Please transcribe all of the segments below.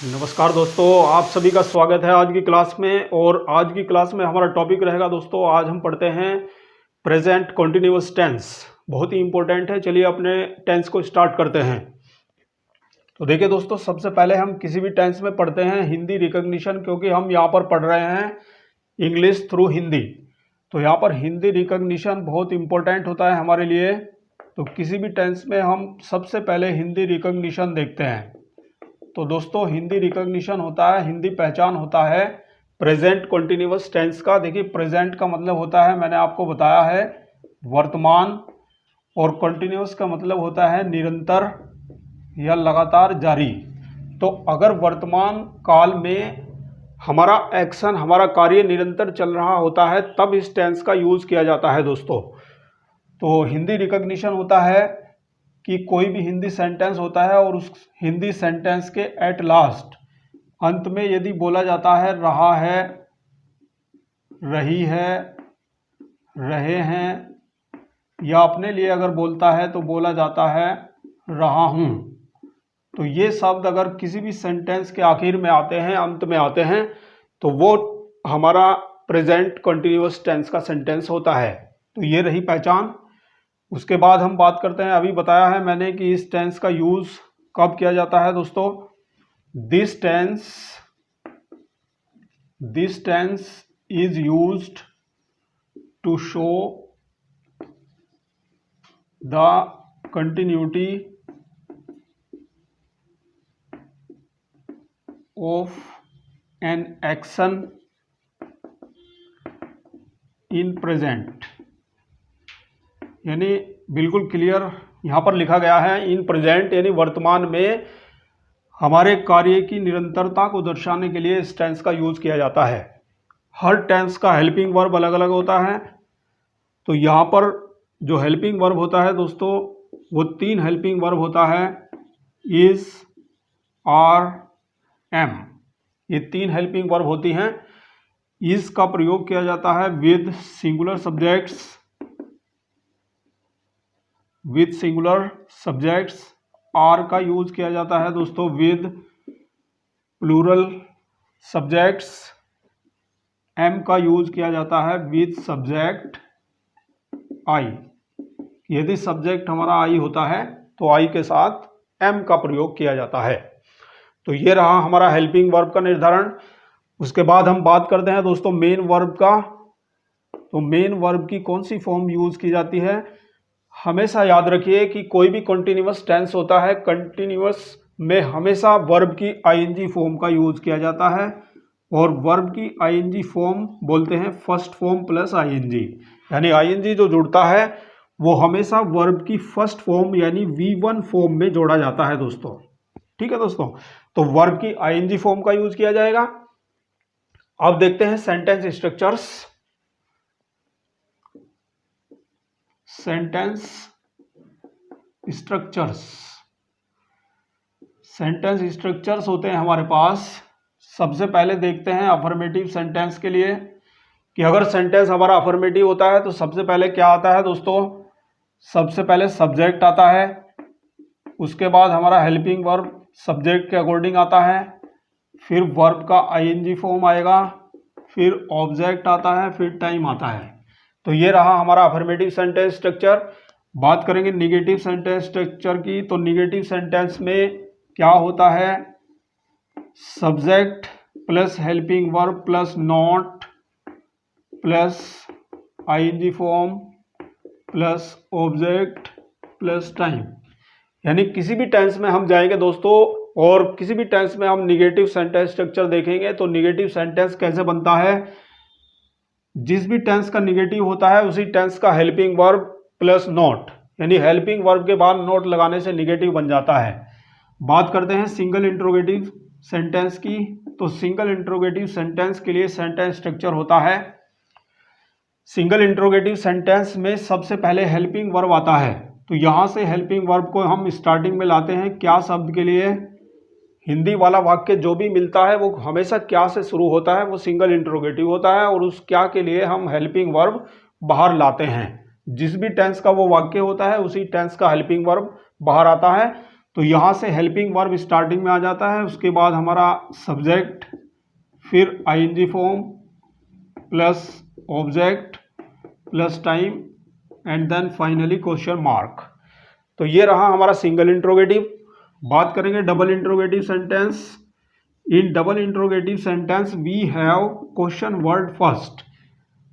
नमस्कार दोस्तों, आप सभी का स्वागत है आज की क्लास में। और आज की क्लास में हमारा टॉपिक रहेगा दोस्तों, आज हम पढ़ते हैं प्रेजेंट कॉन्टिन्यूअस टेंस। बहुत ही इंपॉर्टेंट है। चलिए अपने टेंस को स्टार्ट करते हैं। तो देखिए दोस्तों, सबसे पहले हम किसी भी टेंस में पढ़ते हैं हिंदी रिकॉग्निशन, क्योंकि हम यहाँ पर पढ़ रहे हैं इंग्लिश थ्रू हिंदी। तो यहाँ पर हिंदी रिकॉग्निशन बहुत इंपॉर्टेंट होता है हमारे लिए। तो किसी भी टेंस में हम सबसे पहले हिंदी रिकॉग्निशन देखते हैं। तो दोस्तों, हिंदी रिकॉग्निशन होता है, हिंदी पहचान होता है प्रेजेंट कॉन्टिन्यूअस टेंस का। देखिए, प्रेजेंट का मतलब होता है, मैंने आपको बताया है, वर्तमान, और कॉन्टिन्यूअस का मतलब होता है निरंतर या लगातार जारी। तो अगर वर्तमान काल में हमारा एक्शन, हमारा कार्य निरंतर चल रहा होता है, तब इस टेंस का यूज किया जाता है दोस्तों। तो हिंदी रिकॉग्निशन होता है कि कोई भी हिंदी सेंटेंस होता है और उस हिंदी सेंटेंस के एट लास्ट, अंत में यदि बोला जाता है रहा है, रही है, रहे हैं, या अपने लिए अगर बोलता है तो बोला जाता है रहा हूं। तो ये शब्द अगर किसी भी सेंटेंस के आखिर में आते हैं, अंत में आते हैं, तो वो हमारा प्रेजेंट कॉन्टिन्यूअस टेंस का सेंटेंस होता है। तो ये रही पहचान। उसके बाद हम बात करते हैं, अभी बताया है मैंने कि इस टेंस का यूज कब किया जाता है दोस्तों। This tense is used to show the continuity of an action in present. यानी बिल्कुल क्लियर यहाँ पर लिखा गया है, इन प्रेजेंट यानी वर्तमान में हमारे कार्य की निरंतरता को दर्शाने के लिए इस टेंस का यूज किया जाता है। हर टेंस का हेल्पिंग वर्ब अलग अलग होता है। तो यहाँ पर जो हेल्पिंग वर्ब होता है दोस्तों, वो 3 हेल्पिंग वर्ब होता है, इज, आर, एम। ये 3 हेल्पिंग वर्ब होती हैं। इज का प्रयोग किया जाता है विद सिंगुलर सब्जेक्ट्स। आर का यूज किया जाता है दोस्तों विद प्लूरल सब्जेक्ट्स। एम का यूज किया जाता है विद सब्जेक्ट आई। यदि सब्जेक्ट हमारा आई होता है तो आई के साथ एम का प्रयोग किया जाता है। तो ये रहा हमारा हेल्पिंग वर्ब का निर्धारण। उसके बाद हम बात करते हैं दोस्तों मेन वर्ब का। तो मेन वर्ब की कौन सी फॉर्म यूज की जाती है। हमेशा याद रखिए कि कोई भी कॉन्टिन्यूअस टेंस होता है, कॉन्टिन्यूअस में हमेशा वर्ब की आईएनजी फॉर्म का यूज किया जाता है। और वर्ब की आईएनजी फॉर्म बोलते हैं फर्स्ट फॉर्म प्लस आईएनजी। यानी आईएनजी जो जुड़ता है वो हमेशा वर्ब की फर्स्ट फॉर्म यानी V1 फॉर्म में जोड़ा जाता है दोस्तों। ठीक है दोस्तों, तो वर्ब की आईएनजी फॉर्म का यूज किया जाएगा। अब देखते हैं सेंटेंस स्ट्रक्चर्स। सेंटेंस स्ट्रक्चर्स होते हैं हमारे पास। सबसे पहले देखते हैं अफर्मेटिव सेंटेंस के लिए कि अगर सेंटेंस हमारा अफर्मेटिव होता है तो सबसे पहले क्या आता है दोस्तों। सबसे पहले सब्जेक्ट आता है, उसके बाद हमारा हेल्पिंग वर्ब सब्जेक्ट के अकॉर्डिंग आता है, फिर वर्ब का आईएनजी फॉर्म आएगा, फिर ऑब्जेक्ट आता है, फिर टाइम आता है। तो ये रहा हमारा अफर्मेटिव सेंटेंस स्ट्रक्चर। बात करेंगे निगेटिव सेंटेंस स्ट्रक्चर की। तो निगेटिव सेंटेंस में क्या होता है, subject plus helping verb plus not plus ING form plus object plus time. यानी किसी भी टेंस में हम जाएंगे दोस्तों और किसी भी टेंस में हम निगेटिव सेंटेंस स्ट्रक्चर देखेंगे तो निगेटिव सेंटेंस कैसे बनता है। जिस भी टेंस का निगेटिव होता है उसी टेंस का हेल्पिंग वर्ब प्लस नोट, यानी हेल्पिंग वर्ब के बाद नोट लगाने से निगेटिव बन जाता है। बात करते हैं सिंगल इंट्रोगेटिव सेंटेंस की। तो सिंगल इंट्रोगेटिव सेंटेंस के लिए सेंटेंस स्ट्रक्चर होता है, सिंगल इंट्रोगेटिव सेंटेंस में सबसे पहले हेल्पिंग वर्ब आता है। तो यहां से हेल्पिंग वर्ब को हम स्टार्टिंग में लाते हैं क्या शब्द के लिए। हिंदी वाला वाक्य जो भी मिलता है वो हमेशा क्या से शुरू होता है, वो सिंगल इंट्रोगेटिव होता है, और उस क्या के लिए हम हेल्पिंग वर्ब बाहर लाते हैं। जिस भी टेंस का वो वाक्य होता है उसी टेंस का हेल्पिंग वर्ब बाहर आता है। तो यहाँ से हेल्पिंग वर्ब स्टार्टिंग में आ जाता है, उसके बाद हमारा सब्जेक्ट, फिर ING form plus object plus time and then finally question mark. तो ये रहा हमारा सिंगल इंट्रोगेटिव। बात करेंगे double interrogative sentence. In double interrogative sentence we have question word first.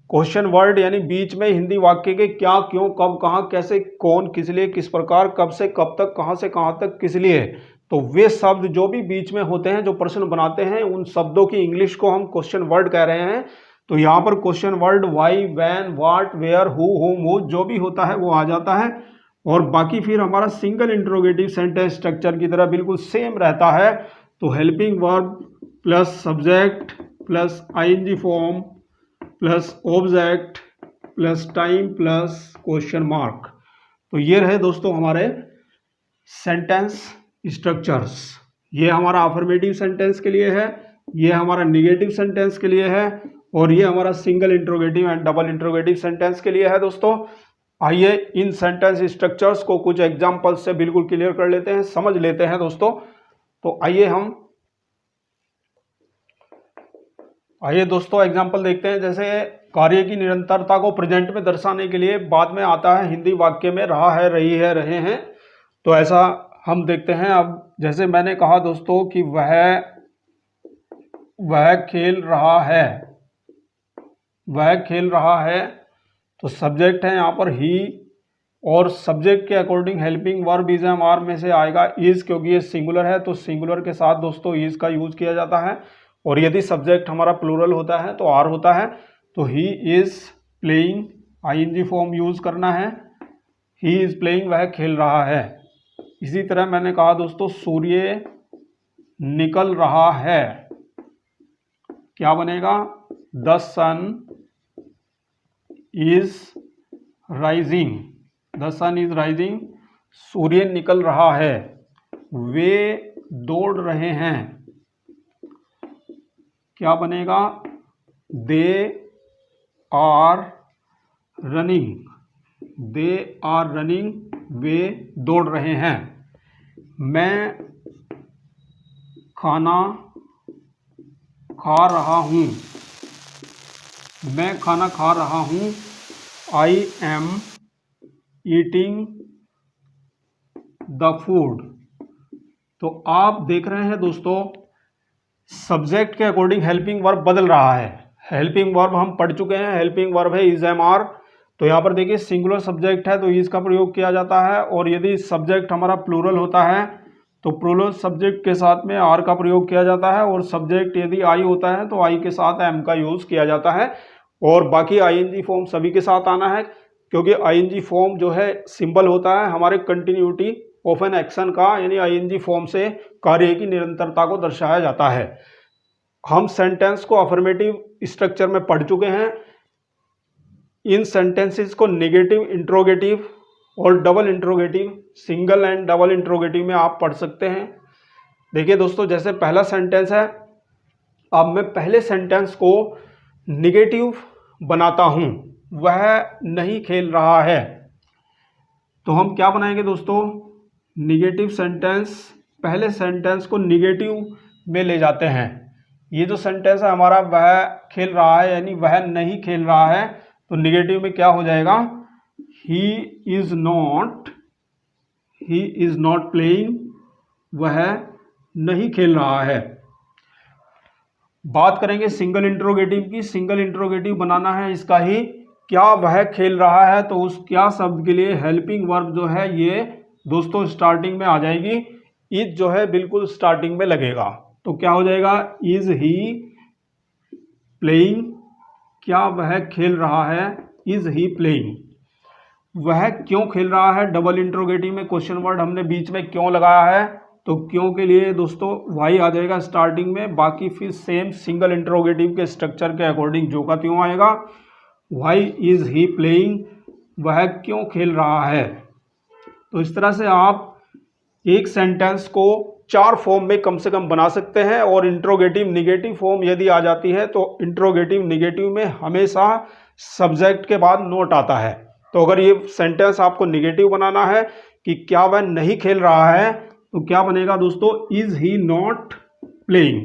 Question word यानी बीच में हिंदी वाक्य के क्या, क्यों, कब, कहाँ, कैसे, कौन, किस लिए, किस प्रकार, कब से कब तक, कहाँ से कहाँ तक, किस लिए, तो वे शब्द जो भी बीच में होते हैं, जो प्रश्न बनाते हैं, उन शब्दों की इंग्लिश को हम क्वेश्चन वर्ड कह रहे हैं। तो यहाँ पर question word why, when, what, where, who, whom, वो जो भी होता है वो आ जाता है। और बाकी फिर हमारा सिंगल इंट्रोगेटिव सेंटेंस स्ट्रक्चर की तरह बिल्कुल सेम रहता है। तो helping verb plus subject plus ING form plus object plus time plus question mark. तो ये रहे दोस्तों हमारे सेंटेंस स्ट्रक्चर्स। ये हमारा अफर्मेटिव सेंटेंस के लिए है, ये हमारा निगेटिव सेंटेंस के लिए है, और ये हमारा single interrogative and double interrogative sentence के लिए है दोस्तों। आइए इन सेंटेंस स्ट्रक्चर्स को कुछ एग्जांपल्स से बिल्कुल क्लियर कर लेते हैं, समझ लेते हैं दोस्तों। तो आइए दोस्तों एग्जांपल देखते हैं। जैसे कार्य की निरंतरता को प्रेजेंट में दर्शाने के लिए बाद में आता है हिंदी वाक्य में रहा है, रही है, रहे हैं। तो ऐसा हम देखते हैं। अब जैसे मैंने कहा दोस्तों कि वह खेल रहा है, वह खेल रहा है, तो सब्जेक्ट है यहाँ पर ही, और सब्जेक्ट के according helping verb is am are में से आएगा इज, क्योंकि ये सिंगुलर है तो सिंगुलर के साथ दोस्तों इज का यूज किया जाता है। और यदि सब्जेक्ट हमारा प्लूरल होता है तो आर होता है। तो he is playing, ING form use करना है, ही इज प्लेइंग, वह खेल रहा है। इसी तरह मैंने कहा दोस्तों सूर्य निकल रहा है, क्या बनेगा, the sun is rising, the sun is rising, सूर्य निकल रहा है, वे दौड़ रहे हैं, क्या बनेगा, they are running, they are running, वे दौड़ रहे हैं। मैं खाना खा रहा हूँ, मैं खाना खा रहा हूँ, I am eating the food. तो आप देख रहे हैं दोस्तों सब्जेक्ट के अकॉर्डिंग हेल्पिंग वर्ब बदल रहा है। हेल्पिंग वर्ब हम पढ़ चुके हैं, हेल्पिंग वर्ब है इज एम आर। तो यहाँ पर देखिए सिंगुलर सब्जेक्ट है तो इज का प्रयोग किया जाता है, और यदि सब्जेक्ट हमारा प्लूरल होता है तो प्लूरल सब्जेक्ट के साथ में आर का प्रयोग किया जाता है, और सब्जेक्ट यदि आई होता है तो आई के साथ एम का यूज किया जाता है। और बाकी आईएनजी फॉर्म सभी के साथ आना है, क्योंकि आईएनजी फॉर्म जो है सिंबल होता है हमारे कंटिन्यूटी ऑफ एन एक्शन का, यानी आईएनजी फॉर्म से कार्य की निरंतरता को दर्शाया जाता है। हम सेंटेंस को अफर्मेटिव स्ट्रक्चर में पढ़ चुके हैं। इन सेंटेंसेस को नेगेटिव इंट्रोगेटिव और double interrogative, single and double interrogative में आप पढ़ सकते हैं। देखिए दोस्तों जैसे पहला सेंटेंस है, अब मैं पहले सेंटेंस को निगेटिव बनाता हूं, वह नहीं खेल रहा है। तो हम क्या बनाएंगे दोस्तों, निगेटिव सेंटेंस, पहले सेंटेंस को निगेटिव में ले जाते हैं। ये जो सेंटेंस है हमारा वह खेल रहा है यानी वह नहीं खेल रहा है, तो निगेटिव में क्या हो जाएगा, ही इज नॉट प्लेइंग, वह नहीं खेल रहा है। बात करेंगे सिंगल इंट्रोगेटिव की। सिंगल इंट्रोगेटिव बनाना है इसका ही, क्या वह खेल रहा है, तो उस क्या शब्द के लिए हेल्पिंग वर्ब जो है ये दोस्तों स्टार्टिंग में आ जाएगी। इज जो है बिल्कुल स्टार्टिंग में लगेगा, तो क्या हो जाएगा, इज ही प्लेइंग, क्या वह खेल रहा है, इज ही प्लेइंग। वह क्यों खेल रहा है, डबल इंट्रोगेटिव में क्वेश्चन वर्ड हमने बीच में क्यों लगाया है, तो क्यों के लिए दोस्तों वाई आ जाएगा स्टार्टिंग में। बाकी फिर सेम सिंगल इंट्रोगेटिव के स्ट्रक्चर के अकॉर्डिंग जो का त्यों आएगा। वाई इज ही प्लेइंग, वह क्यों खेल रहा है। तो इस तरह से आप एक सेंटेंस को 4 फॉर्म में कम से कम बना सकते हैं, और इंट्रोगेटिव निगेटिव फॉर्म यदि आ जाती है तो इंट्रोगेटिव निगेटिव में हमेशा सब्जेक्ट के बाद नोट आता है। तो अगर ये सेंटेंस आपको निगेटिव बनाना है कि क्या वह नहीं खेल रहा है, तो क्या बनेगा दोस्तों, इज ही नॉट प्लेइंग,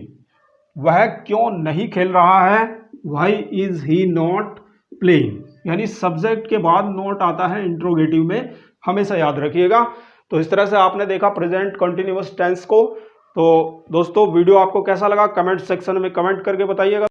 वह क्यों नहीं खेल रहा है, why is he not playing, यानी सब्जेक्ट के बाद नॉट आता है इंट्रोगेटिव में, हमेशा याद रखिएगा। तो इस तरह से आपने देखा प्रेजेंट कंटिन्यूअस टेंस को। तो दोस्तों वीडियो आपको कैसा लगा कमेंट सेक्शन में कमेंट करके बताइएगा।